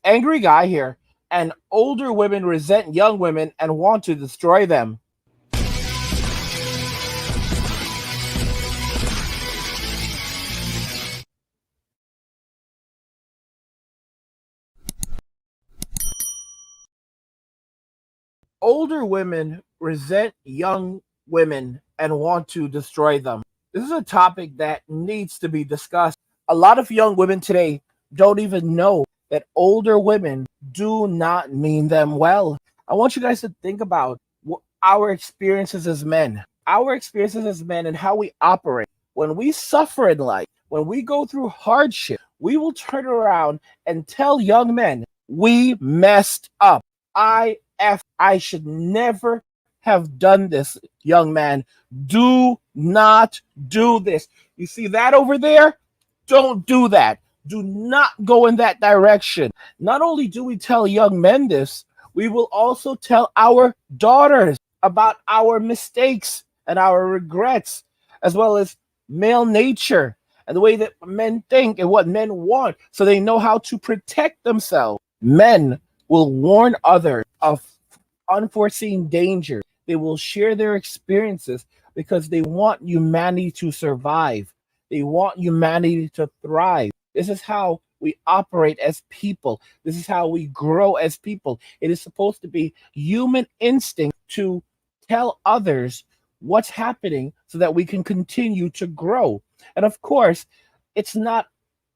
Angry guy here. And older women resent young women and want to destroy them. Older women resent young women and want to destroy them. This is a topic that needs to be discussed. A lot of young women today don't even know that older women do not mean them well. I want you guys to think about our experiences as men, and how we operate. When we suffer in life, when we go through hardship, we will turn around and tell young men, we messed up. I should never have done this, young man. Do not do this. You see that over there? Don't do that. Do not go in that direction. Not only do we tell young men this, we will also tell our daughters about our mistakes and our regrets, as well as male nature and the way that men think and what men want, so they know how to protect themselves. Men will warn others of unforeseen danger. They will share their experiences because they want humanity to survive. They want humanity to thrive. This is how we operate as people. This is how we grow as people. It is supposed to be human instinct to tell others what's happening so that we can continue to grow. And of course, it's not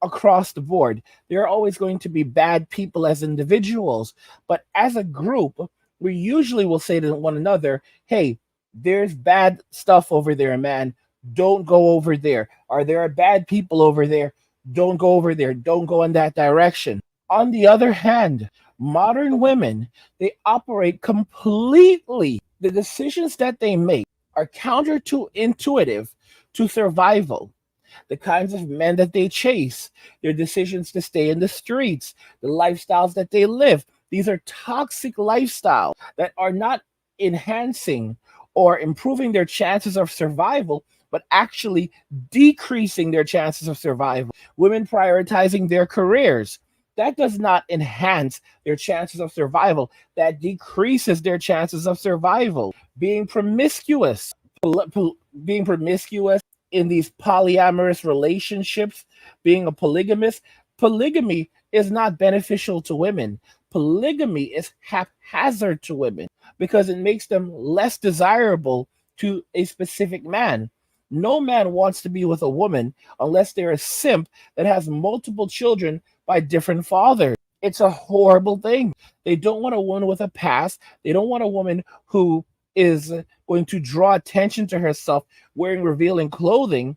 across the board. There are always going to be bad people as individuals, but as a group, we usually will say to one another, hey, there's bad stuff over there, man. Don't go over there. Or there are bad people over there. Don't go over there. Don't go in that direction. On the other hand, modern women, they operate completely. The decisions that they make are counter to intuitive to survival. The kinds of men that they chase, their decisions to stay in the streets, the lifestyles that they live. These are toxic lifestyles that are not enhancing or improving their chances of survival, but actually decreasing their chances of survival. Women prioritizing their careers. That does not enhance their chances of survival. That decreases their chances of survival. Being promiscuous, being promiscuous in these polyamorous relationships, being a polygamist. Polygamy is not beneficial to women. Polygamy is haphazard to women because it makes them less desirable to a specific man. No man wants to be with a woman unless they're a simp that has multiple children by different fathers. It's a horrible thing. They don't want a woman with a past. They don't want a woman who is going to draw attention to herself wearing revealing clothing,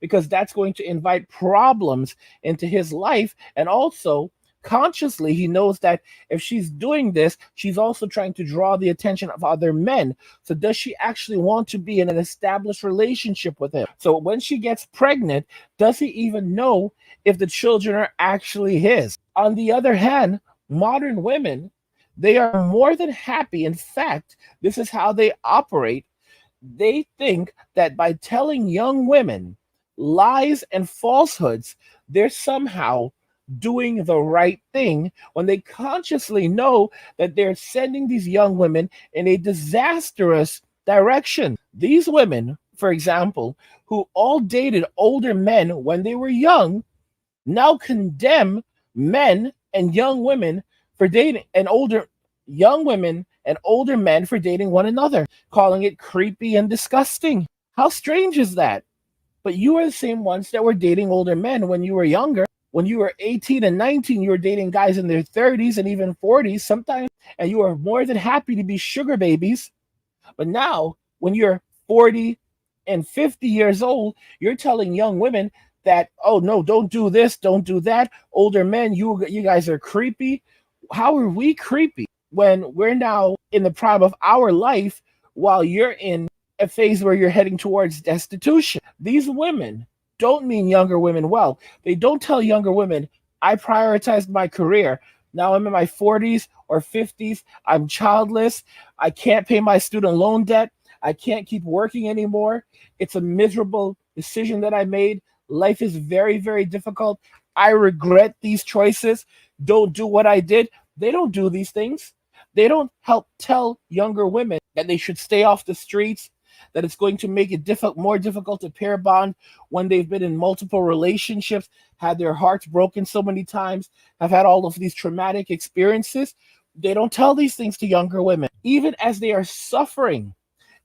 because that's going to invite problems into his life. And also, consciously, he knows that if she's doing this, she's also trying to draw the attention of other men. So does she actually want to be in an established relationship with him? So when she gets pregnant, does he even know if the children are actually his? On the other hand, modern women, they are more than happy. In fact, this is how they operate. They think that by telling young women lies and falsehoods, they're somehow doing the right thing when they consciously know that they're sending these young women in a disastrous direction. These women, for example, who all dated older men when they were young, now condemn men and young women for dating, and older young women and older men for dating one another, calling it creepy and disgusting. How strange is that? But you are the same ones that were dating older men when you were younger. When you were 18 and 19, you were dating guys in their 30s and even 40s sometimes, and you were more than happy to be sugar babies. But now, when you're 40 and 50 years old, you're telling young women that, oh no, don't do this, don't do that. Older men, you guys are creepy. How are we creepy when we're now in the prime of our life while you're in a phase where you're heading towards destitution? These women don't mean younger women well. They don't tell younger women, I prioritized my career. Now I'm in my 40s or 50s. I'm childless. I can't pay my student loan debt. I can't keep working anymore. It's a miserable decision that I made. Life is very, very difficult. I regret these choices. Don't do what I did. They don't do these things. They don't help tell younger women that they should stay off the streets, that it's going to make it more difficult to pair bond when they've been in multiple relationships, had their hearts broken so many times, have had all of these traumatic experiences. They don't tell these things to younger women, even as they are suffering.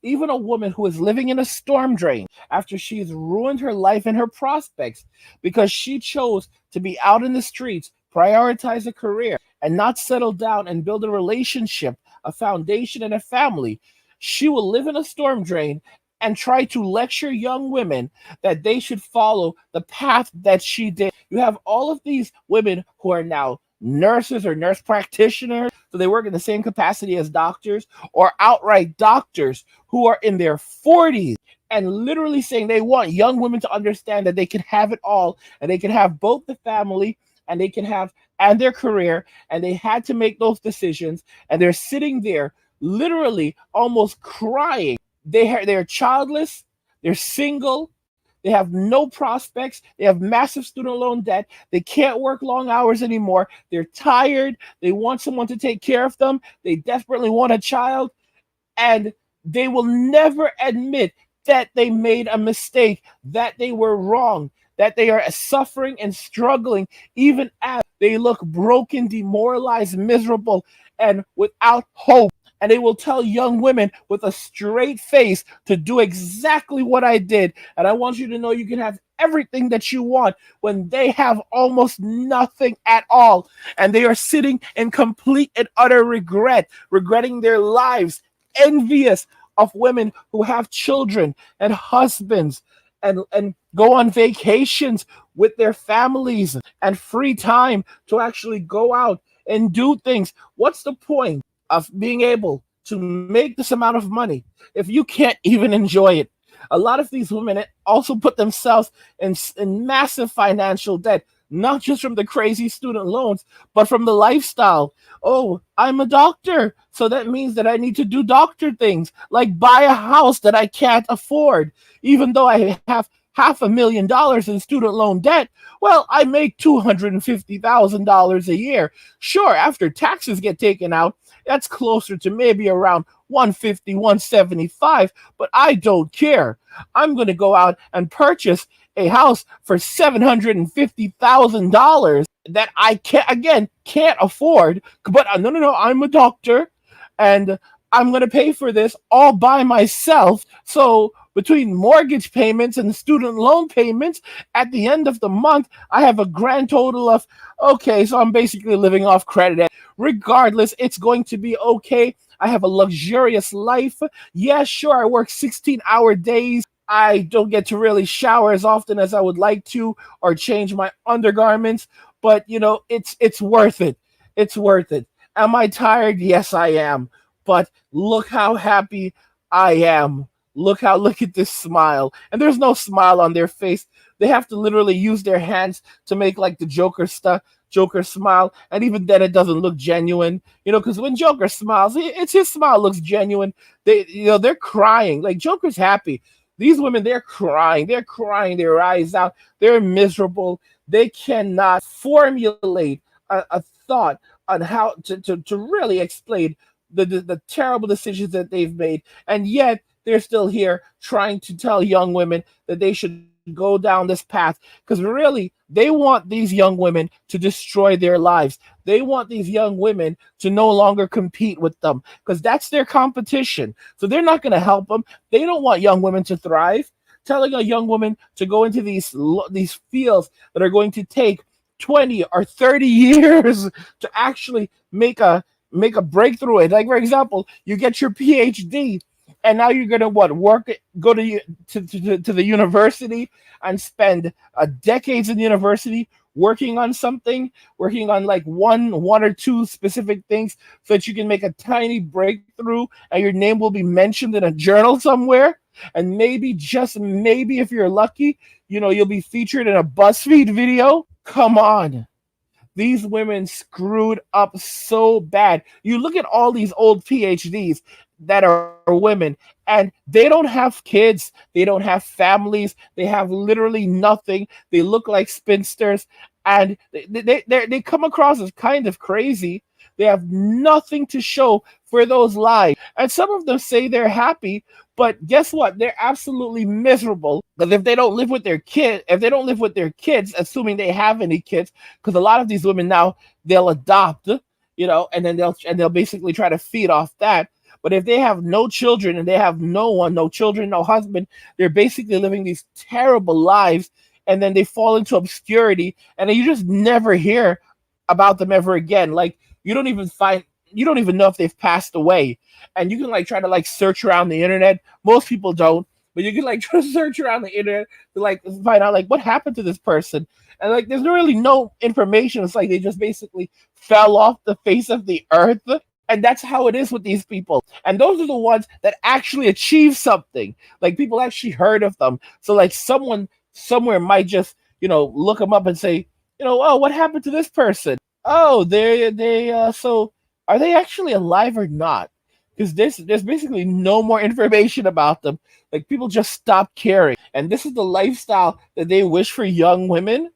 Even a woman who is living in a storm drain after she's ruined her life and her prospects because she chose to be out in the streets, prioritize a career, and not settle down and build a relationship, a foundation, and a family. She will live in a storm drain and try to lecture young women that they should follow the path that she did. You have all of these women who are now nurses or nurse practitioners, so they work in the same capacity as doctors, or outright doctors who are in their 40s and literally saying they want young women to understand that they can have it all and they can have both the family and they can have and their career, and they had to make those decisions, and they're sitting there literally almost crying. They're childless, they're single, they have no prospects. They have massive student loan debt. They can't work long hours anymore. They're tired. They want someone to take care of them. They desperately want a child. And they will never admit that they made a mistake, that they were wrong, that they are suffering and struggling, even as they look broken, demoralized, miserable, and without hope. And they will tell young women with a straight face to do exactly what I did. And I want you to know you can have everything that you want when they have almost nothing at all. And they are sitting in complete and utter regret, regretting their lives, envious of women who have children and husbands and go on vacations with their families and free time to actually go out and do things. What's the point of being able to make this amount of money if you can't even enjoy it? A lot of these women also put themselves in massive financial debt, not just from the crazy student loans, but from the lifestyle. Oh, I'm a doctor, so that means that I need to do doctor things, like buy a house that I can't afford, even though I have $500,000 in student loan debt. Well, I make $250,000 a year. Sure, after taxes get taken out, that's closer to maybe around 150, 175, but I don't care. I'm going to go out and purchase a house for $750,000 that I can't afford. But no, I'm a doctor, and I'm going to pay for this all by myself. So between mortgage payments and student loan payments, at the end of the month, I have a grand total of, okay, so I'm basically living off credit. Regardless, it's going to be okay. I have a luxurious life. Yeah, sure, I work 16-hour days. I don't get to really shower as often as I would like to or change my undergarments, but it's worth it. It's worth it. Am I tired? Yes, I am. But look how happy I am. Look at this smile. And there's no smile on their face. They have to literally use their hands to make like the Joker smile, and even then it doesn't look genuine. Because when Joker smiles, it's his smile looks genuine. They're crying. Like Joker's happy. These women, they're crying. They're crying their eyes out. They're miserable. They cannot formulate a thought on how to really explain the terrible decisions that they've made. And yet they're still here trying to tell young women that they should go down this path, because really they want these young women to destroy their lives. They want these young women to no longer compete with them, because that's their competition. So they're not going to help them. They don't want young women to thrive. Telling a young woman to go into these fields that are going to take 20 or 30 years to actually make a breakthrough in. Like, for example, you get your PhD, and now you're gonna go to the university and spend decades in university working on something, working on like one or two specific things, so that you can make a tiny breakthrough and your name will be mentioned in a journal somewhere. And maybe, just maybe, if you're lucky, you'll be featured in a BuzzFeed video. Come on. These women screwed up so bad. You look at all these old PhDs that are women, and they don't have kids, they don't have families, they have literally nothing. They look like spinsters, and they come across as kind of crazy. They have nothing to show for those lies. And some of them say they're happy, but guess what? They're absolutely miserable. Because if they don't live with their kid, if they don't live with their kids, assuming they have any kids, because a lot of these women now they'll adopt, and then they'll basically try to feed off that. But if they have no children and they have no one, no children, no husband, they're basically living these terrible lives, and then they fall into obscurity, and then you just never hear about them ever again. Like you don't even know if they've passed away. And you can like try to like search around the internet. Most people don't, but you can like try to search around the internet to like find out like what happened to this person. And like there's really no information. It's like they just basically fell off the face of the earth. And that's how it is with these people. And those are the ones that actually achieve something. Like people actually heard of them. So like someone somewhere might just, look them up and say, oh, what happened to this person? Oh, so are they actually alive or not? Because there's basically no more information about them. Like people just stop caring. And this is the lifestyle that they wish for young women.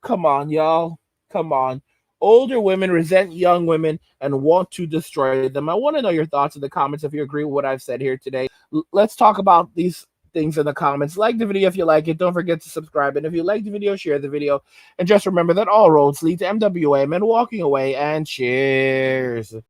Come on, y'all. Come on. Older women resent young women and want to destroy them. I want to know your thoughts in the comments if you agree with what I've said here today. Let's talk about these things in the comments. Like the video if you like it. Don't forget to subscribe. And if you like the video, share the video. And just remember that all roads lead to MWA, men walking away. And cheers.